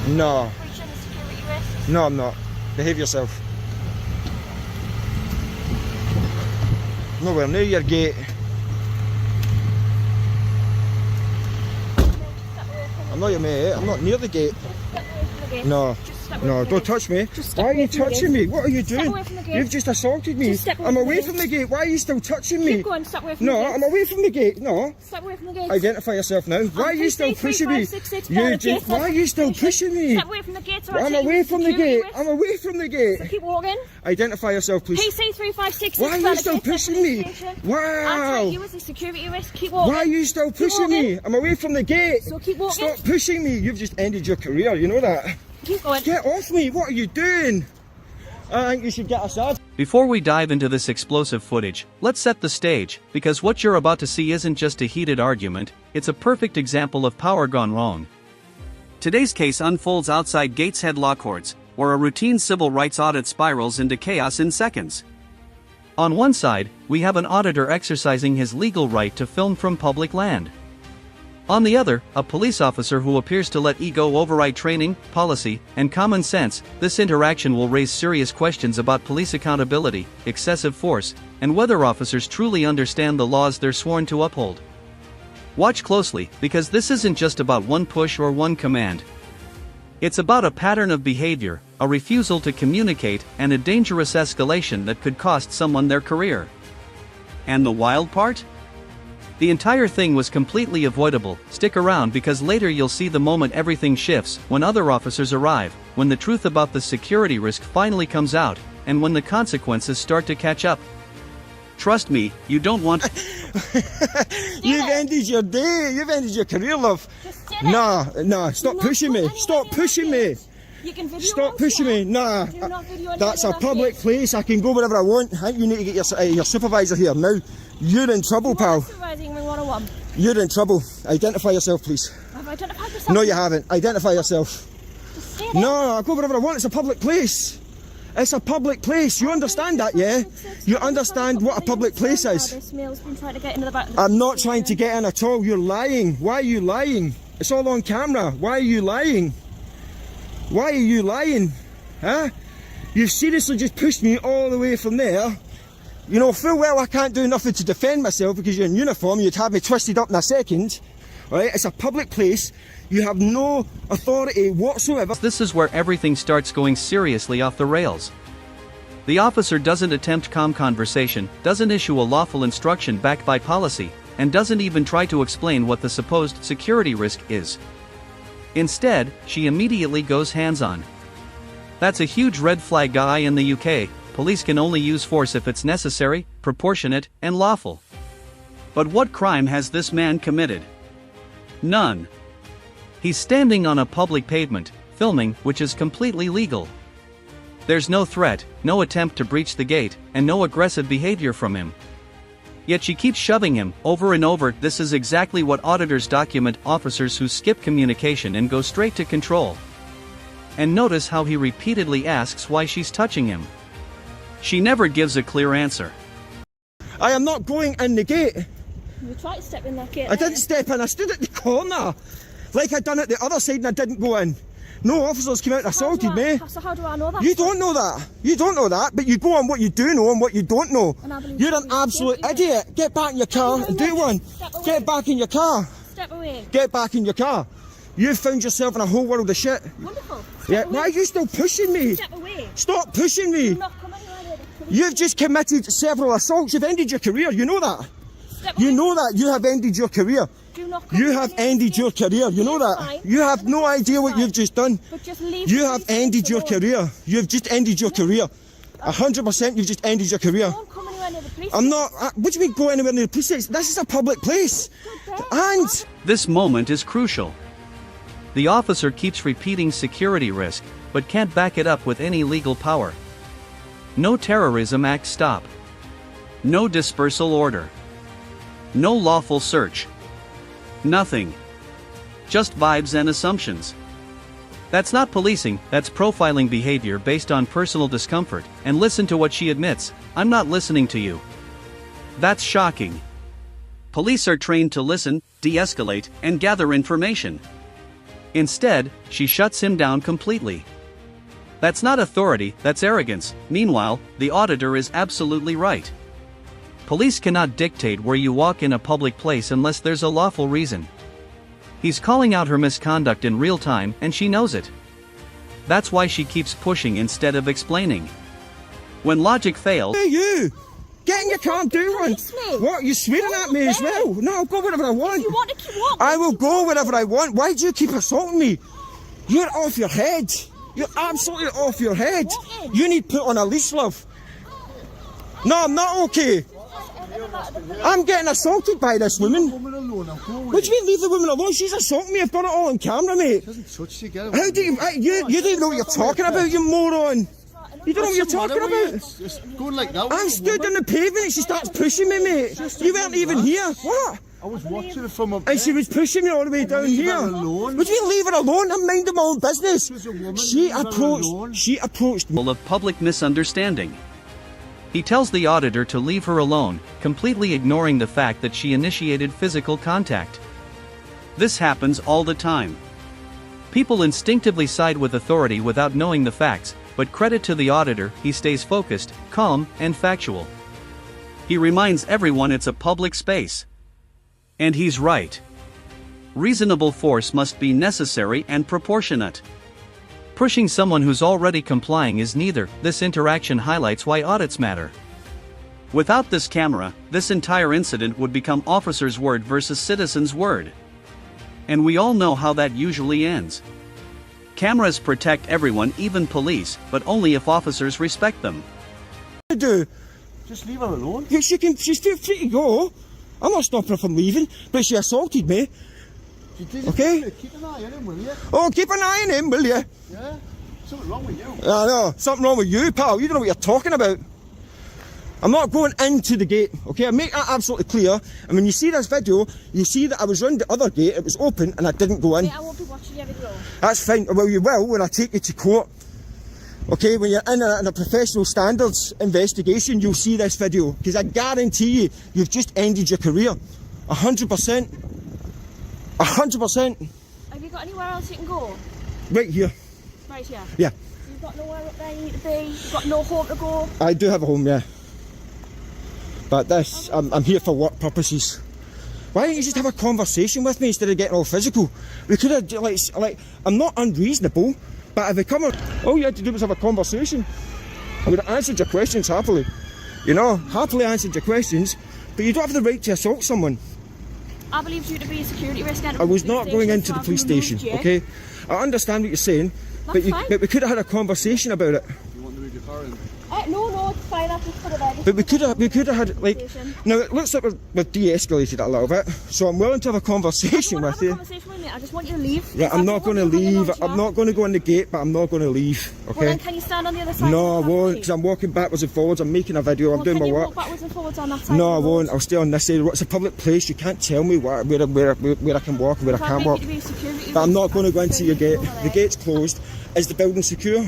No. Breaching the security risks. No, I'm not. Behave yourself. Nowhere near your gate. I'm not your mate. I'm not near the gate. Step away from the gate. No. Just step away No, from the don't gate. touch me. Just step Why are away you from the touching gate. me? What are you Step doing? away from the gate. You've just assaulted me. Just step away I'm from the away gate. from the gate. Why are you still touching me? Keep going, step away from the No, gate. I'm away from the gate. No. Step away from the gate. Identify yourself now. Why are you still pushing me? Why are you still pushing me? Step away from the gate. I'm away from the gate. I'm away from the gate. So keep walking. Identify yourself, please. PC 3566. Why are you still pushing me? I'll Wow. take you as a security risk. Keep walking. Why are you still pushing me? I'm away from the gate. So keep walking. Stop pushing me. You've just ended your career. You know that. Keep going. Get off me. What are you doing? I think you should get aside. Before we dive into this explosive footage, let's set the stage, because what you're about to see isn't just a heated argument, it's a perfect example of power gone wrong. Today's case unfolds outside Gateshead Law Courts, where a routine civil rights audit spirals into chaos in seconds. On one side, we have an auditor exercising his legal right to film from public land. On the other, a police officer who appears to let ego override training, policy, and common sense. This interaction will raise serious questions about police accountability, excessive force, and whether officers truly understand the laws they're sworn to uphold. Watch closely, because this isn't just about one push or one command. It's about a pattern of behavior, a refusal to communicate, and a dangerous escalation that could cost someone their career. And the wild part? The entire thing was completely avoidable. Stick around, because later you'll see the moment everything shifts, when other officers arrive, when the truth about the security risk finally comes out, and when the consequences start to catch up. Trust me, you don't want. You've ended your day. You've ended your career, love. Nah. Stop pushing me. Stop pushing me. You can video Stop pushing me. Nah. Do not video That's a anyone public else. place. I can go wherever I want. I think you need to get your supervisor here now. You're in trouble, pal. Supervising me 101. You're in trouble. Identify yourself, please. Have I identified yourself? No, you haven't. Identify yourself. Just say that. No, I'll go wherever I want. It's a public place. It's a public place. You understand that, yeah? You understand what a public place is? This male's been trying to get into the back of the I'm not trying to get in at all. You're lying. Why are you lying? It's all on camera. Why are you lying? Why are you lying? Huh? You've seriously just pushed me all the way from there. You know full well I can't do nothing to defend myself because you're in uniform. You'd have me twisted up in a second. Right? It's a public place. You have no authority whatsoever. This is where everything starts going seriously off the rails. The officer doesn't attempt calm conversation, doesn't issue a lawful instruction backed by policy, and doesn't even try to explain what the supposed security risk is. Instead, she immediately goes hands-on. That's a huge red flag, guy. In the UK, police can only use force if it's necessary, proportionate, and lawful. But what crime has this man committed? None. He's standing on a public pavement, filming, which is completely legal. There's no threat, no attempt to breach the gate, and no aggressive behavior from him. Yet she keeps shoving him, over and over. This is exactly what auditors document: officers who skip communication and go straight to control. And notice how he repeatedly asks why she's touching him. She never gives a clear answer. I am not going in the gate. You tried to step in that gate. I didn't step in. I stood at the corner. Like I done at the other side and I didn't go in. No officers came out and assaulted me. So how do I know that? You don't know that. You don't know that, but you go on what you do know and what you don't know. And I believe You're an you. absolute idiot. Get back in your car and do one. Step away. Get back in your car. Step away. Get back in your car. You've found yourself in a whole world of shit. Wonderful. Step Yeah. away. Why are you still pushing me? Step away. Stop pushing me. Do not come anywhere near the police. You've just committed several assaults. You've ended your career. You know that. Step You away. know that. You have ended your career. Do not come You anywhere have near the ended your police. career. You know It's that. fine. You have no idea what you've just done. But just leave You the have police ended your alone. career. You've just ended your career. 100% you've just ended your career. Don't come anywhere near the police. I'm not. What do you mean go anywhere near the police station? This is a public place. And This moment is crucial. The officer keeps repeating security risk, but can't back it up with any legal power. No terrorism act stop. No dispersal order. No lawful search. Nothing. Just vibes and assumptions. That's not policing, that's profiling behavior based on personal discomfort. And listen to what she admits: I'm not listening to you. That's shocking. Police are trained to listen, de-escalate, and gather information. Instead, she shuts him down completely. That's not authority, that's arrogance. Meanwhile, the auditor is absolutely right. Police cannot dictate where you walk in a public place unless there's a lawful reason. He's calling out her misconduct in real time, and she knows it. That's why she keeps pushing instead of explaining. When logic fails... Hey, you! Get in your car and do one! What, you swearing at me as well? No, I'll go wherever I want. You want to keep walking? I will go wherever I want. Why do you keep assaulting me? You're off your head. You're absolutely off your head. You need put on a leash, love. No, I'm not okay. I'm getting assaulted by this woman. What do you mean leave the woman alone? She's assaulting me. I've got it all on camera, mate. How do you don't know what you're talking about, you moron. You don't know what you're talking about. It's going like that. I stood on the pavement and she starts pushing me, mate. You weren't even here. What? I was watching it from up there. And she was pushing me all the way down here. What do you mean leave her alone? I'm minding my own business. She approached me. Full of public misunderstanding. He tells the auditor to leave her alone, completely ignoring the fact that she initiated physical contact. This happens all the time. People instinctively side with authority without knowing the facts, but credit to the auditor, he stays focused, calm, and factual. He reminds everyone it's a public space. And he's right. Reasonable force must be necessary and proportionate. Pushing someone who's already complying is neither. This interaction highlights why audits matter. Without this camera, this entire incident would become officer's word versus citizen's word. And we all know how that usually ends. Cameras protect everyone, even police, but only if officers respect them. Just leave her alone. Yeah, she's free to go. I'm not stopping her from leaving, but she assaulted me. Okay? Keep an eye on him, will you? Oh, keep an eye on him, will you? Yeah? Something wrong with you. I know, something wrong with you, pal. You don't know what you're talking about. I'm not going into the gate, okay? I make that absolutely clear. And when you see this video, you see that I was round the other gate, it was open, and I didn't go in. Mate, I won't be watching your video. That's fine. Well, you will when I take you to court. Okay, when you're in a professional standards investigation, you'll see this video. Because I guarantee you, you've just ended your career. 100%. 100%. Have you got anywhere else you can go? Right here. Right here? Yeah. You've got nowhere up there you need to be? You've got no home to go? I do have a home, yeah. But this, I'm here for work purposes. Why don't you just have a conversation with me instead of getting all physical? We could have, like, I'm not unreasonable, but if I come, all you had to do was have a conversation. I would have answered your questions happily. You know, happily answered your questions, but you don't have the right to assault someone. I believed you to be a security risk. I was not going into the police station, okay? I understand what you're saying, but we could have had a conversation about it. You want to move your car in? No, it's fine. I've just put it there. But we could have had, like, now it looks like we've de-escalated it a little bit, so I'm willing to have a conversation with you. I just want you to leave. Yeah, I'm not going to leave. I'm not going to go in the gate, but I'm not going to leave, okay? Well, then can you stand on the other side? No, I won't, because I'm walking backwards and forwards. I'm making a video. I'm doing my work. Walk backwards and forwards on that side? No, I won't. I'll stay on this side. It's a public place. You can't tell me where I can walk and where I can't walk. But I'm not going to go into your gate. The gate's closed. Is the building secure?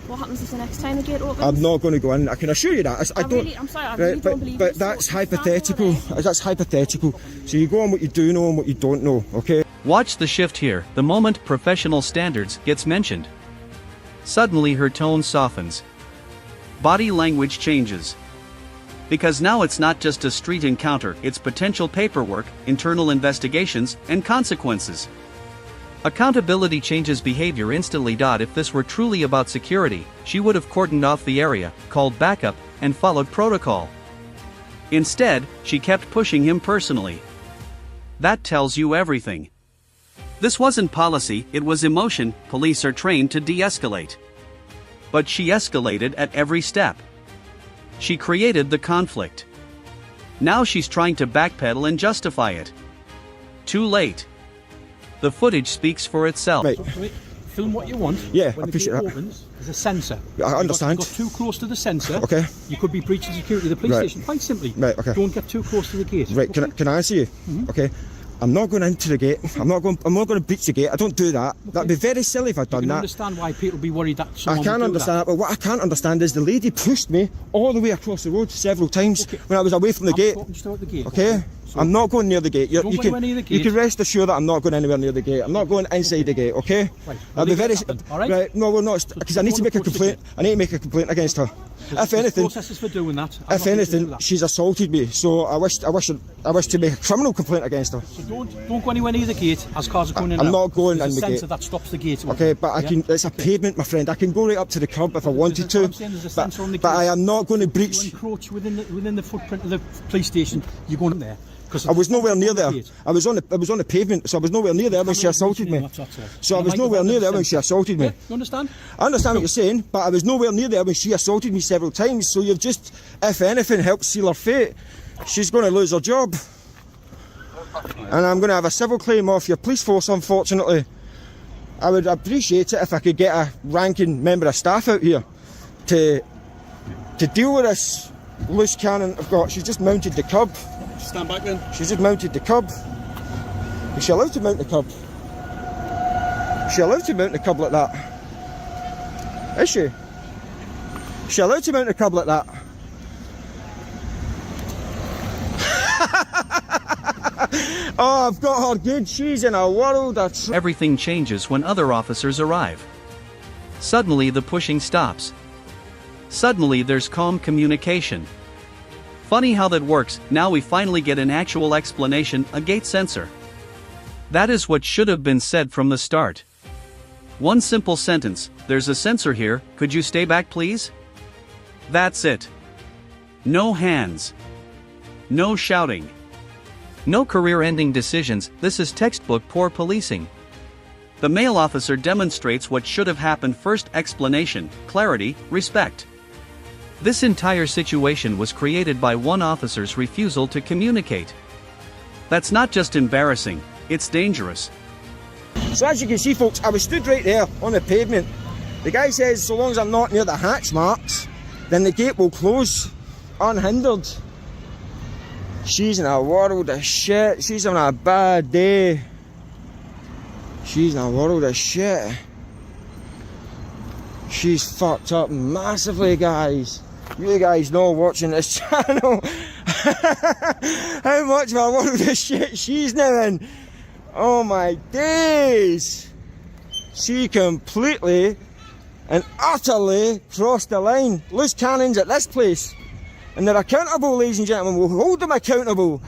What happens if the next time the gate opens? I'm not going to go in. I can assure you that. I'm sorry, I really don't believe you. But that's hypothetical. That's hypothetical. So you go on what you do know and what you don't know, okay? Watch the shift here. The moment professional standards gets mentioned, suddenly her tone softens. Body language changes. Because now it's not just a street encounter, it's potential paperwork, internal investigations, and consequences. Accountability changes behavior instantly. If this were truly about security, she would have cordoned off the area, called backup, and followed protocol. Instead, she kept pushing him personally. That tells you everything. This wasn't policy, it was emotion. Police are trained to de-escalate. But she escalated at every step. She created the conflict. Now she's trying to backpedal and justify it. Too late. The footage speaks for itself. Right. Film what you want. Yeah, when I appreciate the gate that. opens, there's a sensor. I understand. You got too close to the sensor. Okay. You could be breaching security of the police station. Quite simply. Right. Okay. Don't get too close to the gate. Right. Okay? Can I answer you? Okay. I'm not going into the gate. I'm not going to breach the gate. I don't do that. That'd be very silly if I'd done I can that. understand why people would be worried that someone I can would do understand that, but what I can't understand is the lady pushed me all the way across the road several times when I was away from the gate. I'm talking just about the gate. Okay? I'm not going near the gate. Don't go anywhere near the You gate. can rest assured that I'm not going anywhere near the gate. I'm not going inside the gate, okay? Right. I'll be very... All right? Right, no, we're not, because I need to make a Don't approach the complaint. I need to make a complaint against her. If There's anything, processes for doing that. I'm if not going to do anything, that. she's assaulted me, so I wish to make a criminal complaint against her. So don't go anywhere near the gate as cars are coming in. I'm and not out. going There's in a the sensor gate. that stops the gate. Okay, but I Yeah? can. It's a pavement, my friend. I can go right up to the curb if I wanted That's what to. I'm saying, there's a sensor on the But gate. I am not going to You breach. encroach within the footprint of the police station. You're going in there. I was nowhere near there. Gate. I was on the pavement, so I was nowhere near there when she assaulted me. That's all. So I And was might nowhere have near had there the when she sensor. assaulted me. Yeah, you understand? I understand what you're saying, but I was nowhere near there when she assaulted me several times. So you've just, if anything, helped seal her fate. She's going to lose her job, and I'm going to have a civil claim off your police force. Unfortunately, I would appreciate it if I could get a ranking member of staff out here to deal with this loose cannon I've got. She's just mounted the curb. Stand back then. She's just mounted the curb. Is she allowed to mount the curb? Is she allowed to mount the curb like that? Is she? Is she allowed to mount the curb like that? Oh, I've got her good. She's in a world of Everything changes when other officers arrive. Suddenly the pushing stops. Suddenly there's calm communication. Funny how that works. Now we finally get an actual explanation, a gate sensor. That is what should have been said from the start. One simple sentence, there's a sensor here, could you stay back please? That's it. No hands. No shouting. No career-ending decisions, this is textbook poor policing. The male officer demonstrates what should have happened first: explanation, clarity, respect. This entire situation was created by one officer's refusal to communicate. That's not just embarrassing, it's dangerous. So as you can see, folks, I was stood right there on the pavement. The guy says so long as I'm not near the hatch marks, then the gate will close unhindered. She's in a world of shit. She's having a bad day. She's in a world of shit. She's fucked up massively, guys. You guys know watching this channel how much of a world of shit she's now in. Oh my days. She completely and utterly crossed the line. Loose cannons at this place. And they're accountable, ladies and gentlemen. We'll hold them accountable.